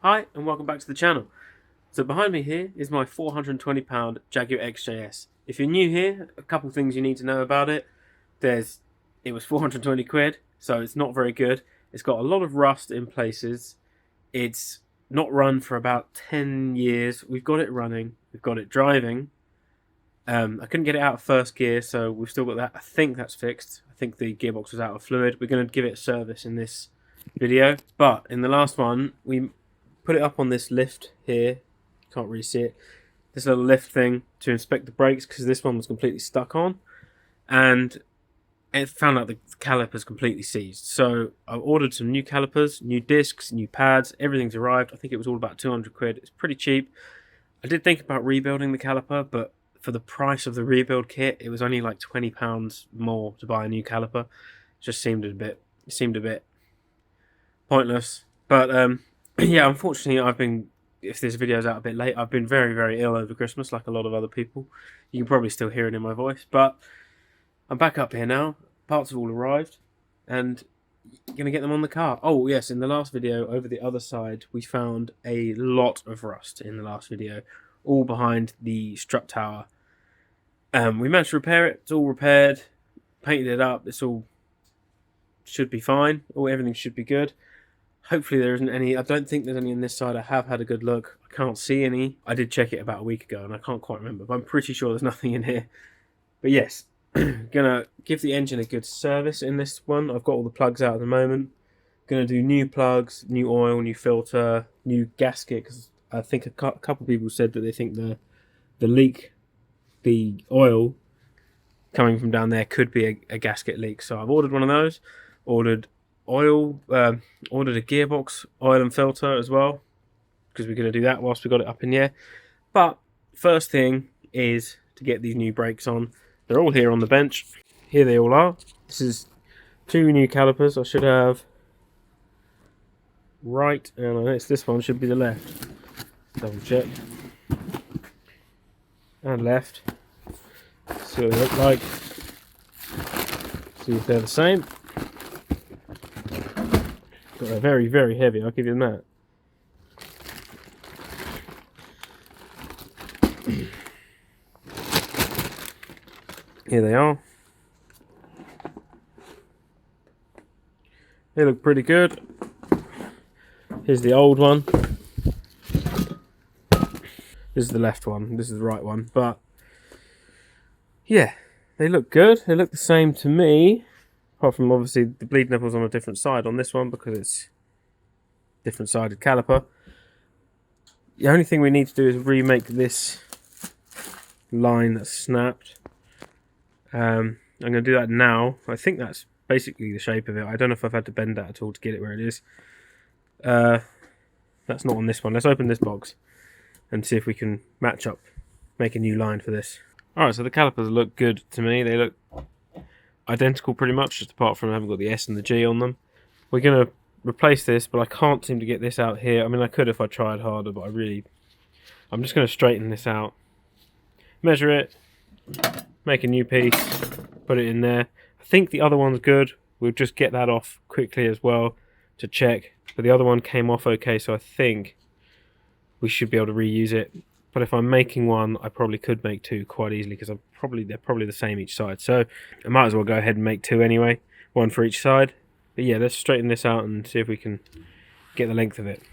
Hi and welcome back to the channel. So behind me here is my £420 Jaguar XJS. If you're new here, a couple things you need to know about it. It was 420 quid, so it's not very good. It's got a lot of rust in places. It's not run for about 10 years. We've got it running, we've got it driving. I couldn't get it out of first gear, so we've still got that. I think that's fixed. I think the gearbox was out of fluid. We're going to give it a service in this video, but in the last one we put it up on this lift here. Can't really see it. This little lift thing to inspect the brakes because this one was completely stuck on, and it found out the calipers completely seized. So I ordered some new calipers, new discs, new pads. Everything's arrived. I think it was all about 200 quid. It's pretty cheap. I did think about rebuilding the caliper, but for the price of the rebuild kit, it was only like £20 more to buy a new caliper. It just seemed a bit pointless. But yeah, unfortunately, if this video's out a bit late, I've been very, very ill over Christmas, like a lot of other people. You can probably still hear it in my voice, but I'm back up here now. Parts have all arrived, and going to get them on the car. Oh yes, in the last video, over the other side, we found a lot of rust in the last video, all behind the strut tower. We managed to repair it. It's all repaired, painted it up. It's all should be fine. Everything should be good. Hopefully there isn't any. I don't think there's any on this side. I have had a good look. I can't see any. I did check it about a week ago and I can't quite remember, but I'm pretty sure there's nothing in here. But yes, gonna give the engine a good service in this one. I've got all the plugs out at the moment. Gonna do new plugs, new oil, new filter, new gasket, because I think a couple of people said that they think the leak, the oil coming from down there could be a gasket leak. So I've ordered one of those. Ordered oil, ordered a gearbox oil and filter as well, because we're going to do that whilst we got it up in the air. But first thing is to get these new brakes on. They're all here on the bench. Here they all are. This is 2 new calipers. I should have right, and I notice this one should be the left. Double check. And left. See what they look like. See if they're the same. But they're very, very heavy, I'll give you that. Here they are. They look pretty good. Here's the old one. This is the left one, this is the right one. But yeah, they look good. They look the same to me. Apart from obviously the bleed nipple's on a different side on this one because it's different sided caliper. The only thing we need to do is remake this line that's snapped. I'm going to do that now. I think that's basically the shape of it. I don't know if I've had to bend that at all to get it where it is. That's not on this one. Let's open this box and see if we can match up, make a new line for this. Alright, so the calipers look good to me. They look identical pretty much, just apart from I haven't got the S and the G on them. We're going to replace this, but I can't seem to get this out here. I mean, I could if I tried harder, but I'm just going to straighten this out, measure it, make a new piece, put it in there. I think the other one's good. We'll just get that off quickly as well to check, but the other one came off okay, so I think we should be able to reuse it. But if I'm making one, I probably could make 2 quite easily because they're probably the same each side. So I might as well go ahead and make 2 anyway, 1 for each side. But yeah, let's straighten this out and see if we can get the length of it.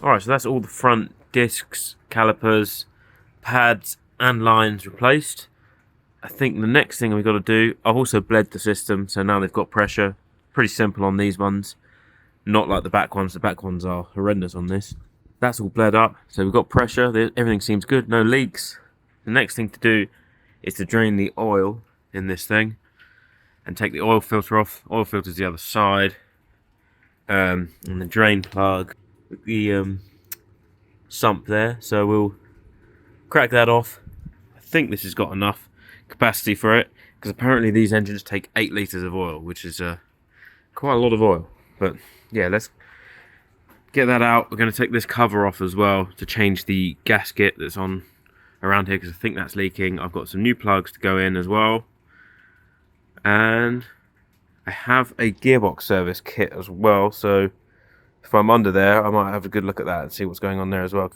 Alright, so that's all the front discs, calipers, pads and lines replaced. I think the next thing we've got to do, I've also bled the system, so now they've got pressure. Pretty simple on these ones, not like the back ones. The back ones are horrendous on this. That's all bled up, so we've got pressure, everything seems good, no leaks. The next thing to do is to drain the oil in this thing and take the oil filter off. Oil filter's the other side, and the drain plug, the sump there, so we'll crack that off. I think this has got enough capacity for it, because apparently these engines take 8 litres of oil, which is quite a lot of oil. But yeah, let's get that out. We're going to take this cover off as well to change the gasket that's on around here, because I think that's leaking. I've got some new plugs to go in as well, and I have a gearbox service kit as well, so if I'm under there I might have a good look at that and see what's going on there as well.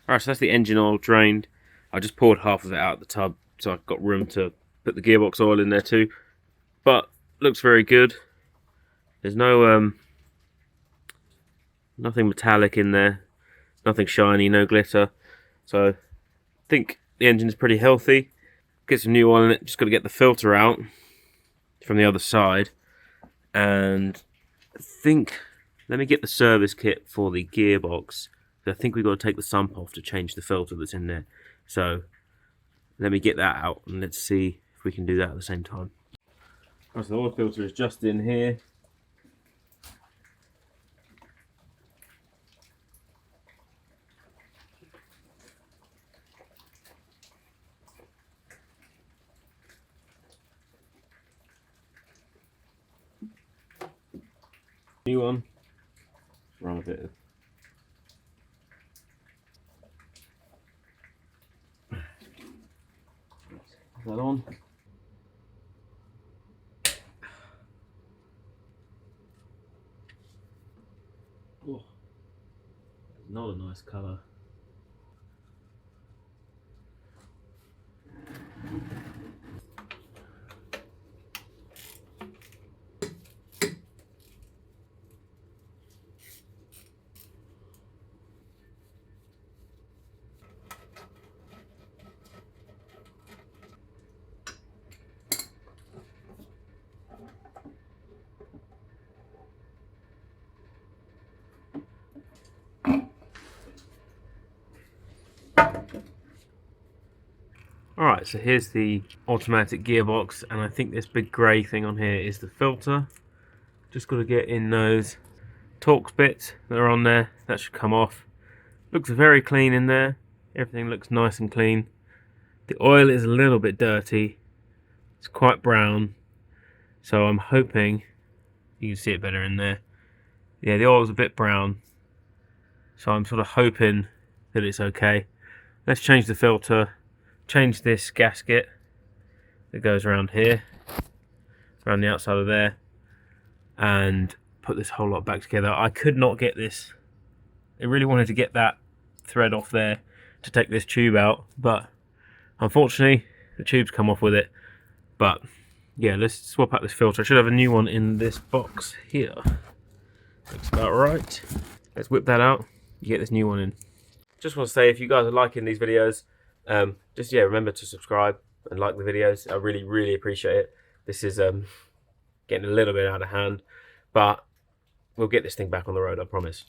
Alright, so that's the engine oil drained. I just poured half of it out of the tub, so I've got room to put the gearbox oil in there too. But looks very good. There's no nothing metallic in there, nothing shiny, no glitter. So I think the engine is pretty healthy. Get some new oil in it. Just got to get the filter out from the other side, and I think, let me get the service kit for the gearbox. I think we've got to take the sump off to change the filter that's in there. So let me get that out and let's see if we can do that at the same time. So the oil filter is just in here. New one. Run a bit of that on. Oh, not a nice colour. Alright, so here's the automatic gearbox, and I think this big grey thing on here is the filter. Just got to get in those Torx bits that are on there. That should come off. Looks very clean in there. Everything looks nice and clean. The oil is a little bit dirty. It's quite brown. So I'm hoping you can see it better in there. Yeah, the oil's a bit brown. So I'm sort of hoping that it's okay. Let's change the filter. Change this gasket that goes around here, around the outside of there, and put this whole lot back together. I could not get this. I really wanted to get that thread off there to take this tube out, but unfortunately the tube's come off with it. But yeah, let's swap out this filter. I should have a new one in this box here. Looks about right. Let's whip that out, get this new one in. Just want to say, if you guys are liking these videos, just remember to subscribe and like the videos. I really appreciate it. This is getting a little bit out of hand, but we'll get this thing back on the road, I promise.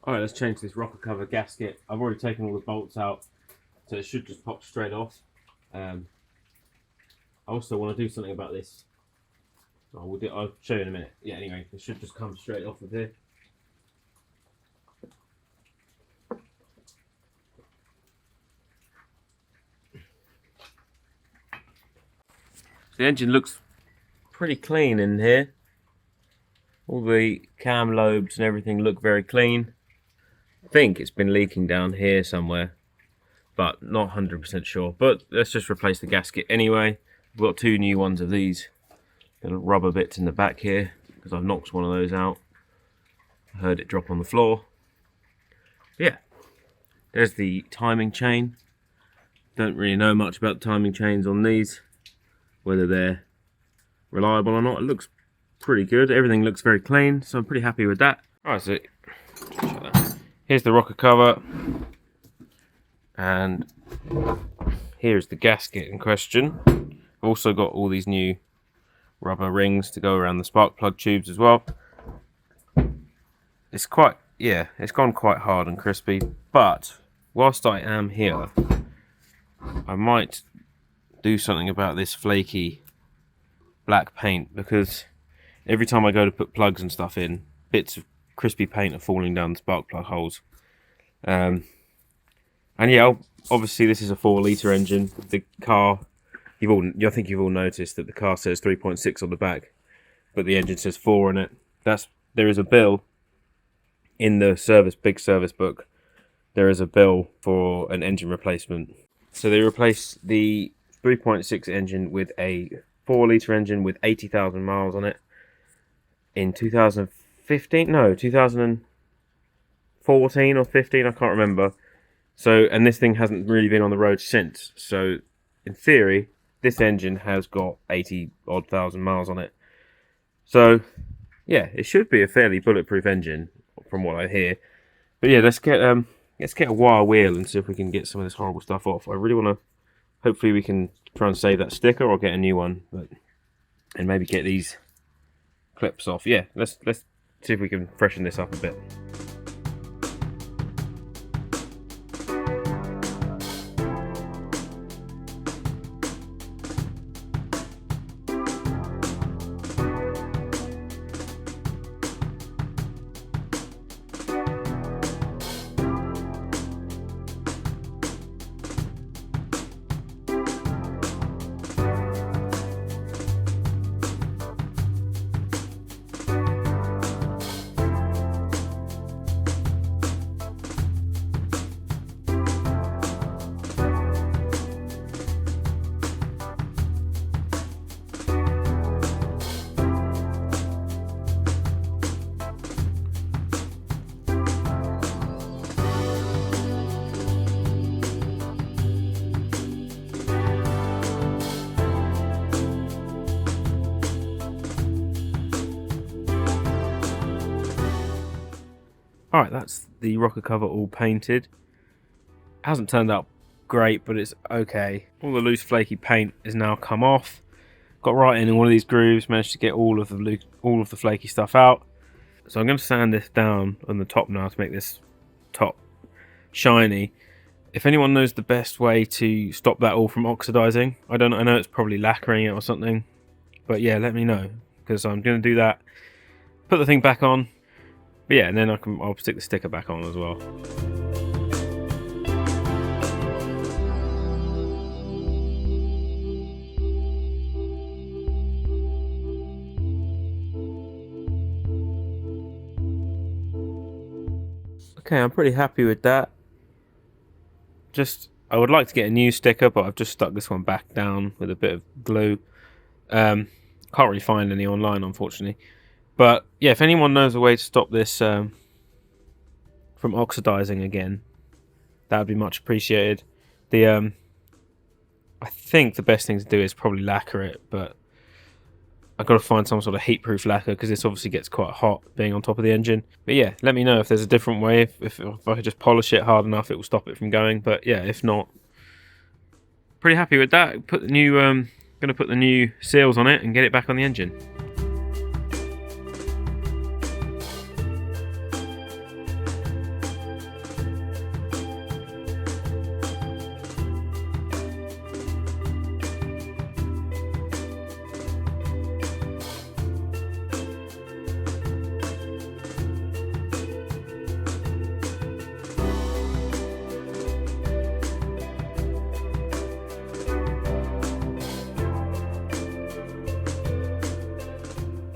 Alright, let's change this rocker cover gasket. I've already taken all the bolts out, so it should just pop straight off. I also want to do something about this. I'll show you in a minute. Yeah, anyway, it should just come straight off of here. The engine looks pretty clean in here. All the cam lobes and everything look very clean. I think it's been leaking down here somewhere, but not 100% sure. But let's just replace the gasket anyway. I've got 2 new ones of these little rubber bits in the back here because I've knocked one of those out. I heard it drop on the floor. Yeah, there's the timing chain. Don't really know much about timing chains on these, whether they're reliable or not. It looks pretty good. Everything looks very clean, so I'm pretty happy with that. Alright, so here's the rocker cover, and here's the gasket in question. I've also got all these new rubber rings to go around the spark plug tubes as well. It's quite, yeah, it's gone quite hard and crispy, but whilst I am here, I might do something about this flaky black paint, because every time I go to put plugs and stuff in, bits of crispy paint are falling down the spark plug holes. And yeah, obviously this is a 4-litre engine. The car, I think you've all noticed that the car says 3.6 on the back, but the engine says 4 on it. There is a bill in the big service book. There is a bill for an engine replacement. So they replaced the 3.6 engine with a 4-litre engine with 80,000 miles on it in 2015. No, 2014 or 15. I can't remember. So, and this thing hasn't really been on the road since. So, in theory, this engine has got 80-odd thousand miles on it. So, yeah, it should be a fairly bulletproof engine, from what I hear. But yeah, let's get a wire wheel and see if we can get some of this horrible stuff off. I really want to. Hopefully, we can try and save that sticker or get a new one, and maybe get these clips off. Yeah, let's see if we can freshen this up a bit. Alright, that's the rocker cover all painted. Hasn't turned out great, but it's okay. All the loose flaky paint is now come off. Got right in one of these grooves, managed to get all of the flaky stuff out. So I'm going to sand this down on the top now to make this top shiny. If anyone knows the best way to stop that all from oxidizing, I know it's probably lacquering it or something, but yeah, let me know, because I'm going to do that. Put the thing back on. But yeah, and then I'll stick the sticker back on as well. Okay, I'm pretty happy with that. I would like to get a new sticker, but I've just stuck this one back down with a bit of glue. Can't really find any online, unfortunately. But yeah, if anyone knows a way to stop this from oxidizing again, that would be much appreciated. I think the best thing to do is probably lacquer it, but I've got to find some sort of heat-proof lacquer, because this obviously gets quite hot being on top of the engine. But yeah, let me know if there's a different way. If I could just polish it hard enough, it will stop it from going. But yeah, if not, pretty happy with that. Going to put the new seals on it and get it back on the engine.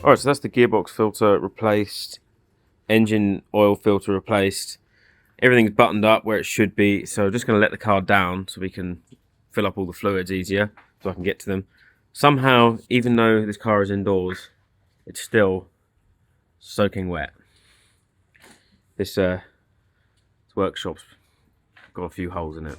Alright, so that's the gearbox filter replaced, engine oil filter replaced. Everything's buttoned up where it should be, so just going to let the car down so we can fill up all the fluids easier, so I can get to them. Somehow, even though this car is indoors, it's still soaking wet. This workshop's got a few holes in it.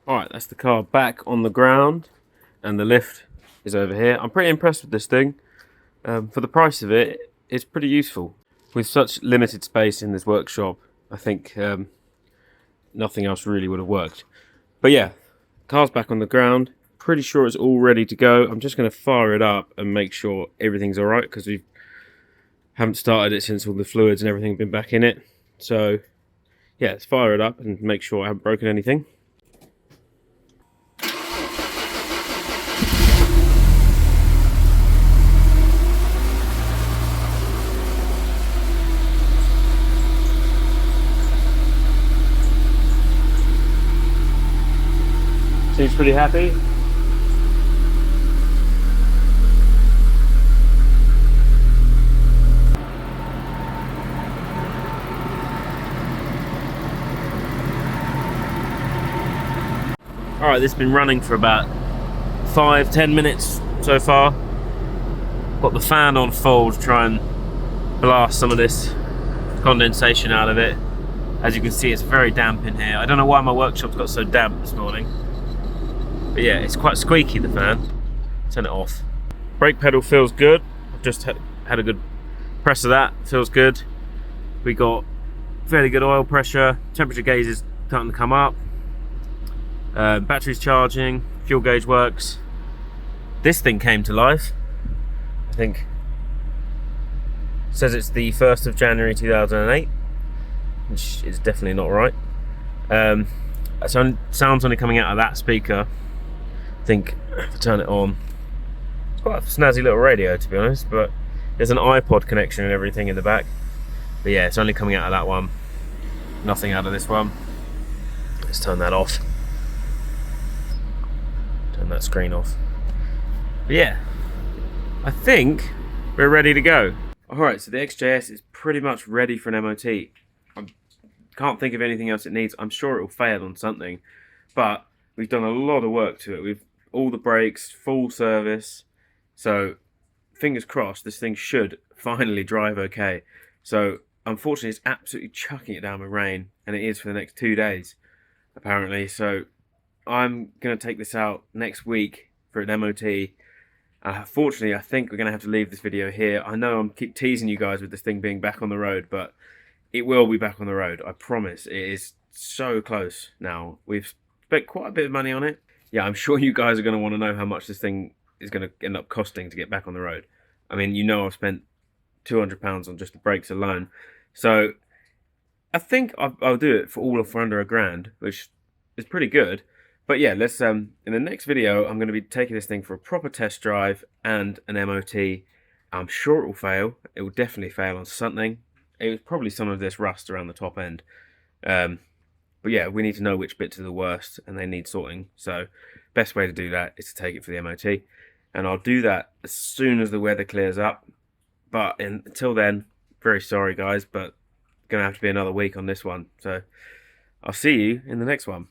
Alright, that's the car back on the ground, and the lift is over here. I'm pretty impressed with this thing. For the price of it, it's pretty useful. With such limited space in this workshop, I think nothing else really would have worked. But yeah, car's back on the ground. Pretty sure it's all ready to go. I'm just going to fire it up and make sure everything's alright, because we haven't started it since all the fluids and everything have been back in it. So yeah, let's fire it up and make sure I haven't broken anything. Seems pretty happy. Alright, this has been running for about 5-10 minutes so far. Got the fan on full to try and blast some of this condensation out of it. As you can see, it's very damp in here. I don't know why my workshop's got so damp this morning. But yeah, it's quite squeaky, the fan. Turn it off. Brake pedal feels good. I've just had a good press of that. Feels good. We got fairly good oil pressure. Temperature gauge is starting to come up. Battery's charging. Fuel gauge works. This thing came to life. I think it says it's the 1st of January 2008, which is definitely not right. Sound's only coming out of that speaker. I think if I turn it on, it's quite a snazzy little radio, to be honest, but there's an iPod connection and everything in the back. But yeah, it's only coming out of that one, nothing out of this one. Let's turn that off. Turn that screen off. But yeah, I think we're ready to go. Alright, so the XJS is pretty much ready for an MOT. I can't think of anything else it needs. I'm sure it will fail on something, but we've done a lot of work to it. We've all the brakes, full service. So fingers crossed, this thing should finally drive okay. So unfortunately, it's absolutely chucking it down with rain, and it is for the next 2 days, apparently. So I'm going to take this out next week for an MOT. Fortunately, I think we're going to have to leave this video here. I know I'm keep teasing you guys with this thing being back on the road, but it will be back on the road. I promise. It is so close now. We've spent quite a bit of money on it. Yeah, I'm sure you guys are going to want to know how much this thing is going to end up costing to get back on the road. I mean, you know I've spent £200 on just the brakes alone. So I think I'll do it for under £1,000, which is pretty good. But yeah, let's in the next video, I'm going to be taking this thing for a proper test drive and an MOT. I'm sure it will fail. It will definitely fail on something. It was probably some of this rust around the top end. But yeah, we need to know which bits are the worst and they need sorting. So best way to do that is to take it for the MOT. And I'll do that as soon as the weather clears up. But until then, very sorry guys, but going to have to be another week on this one. So I'll see you in the next one.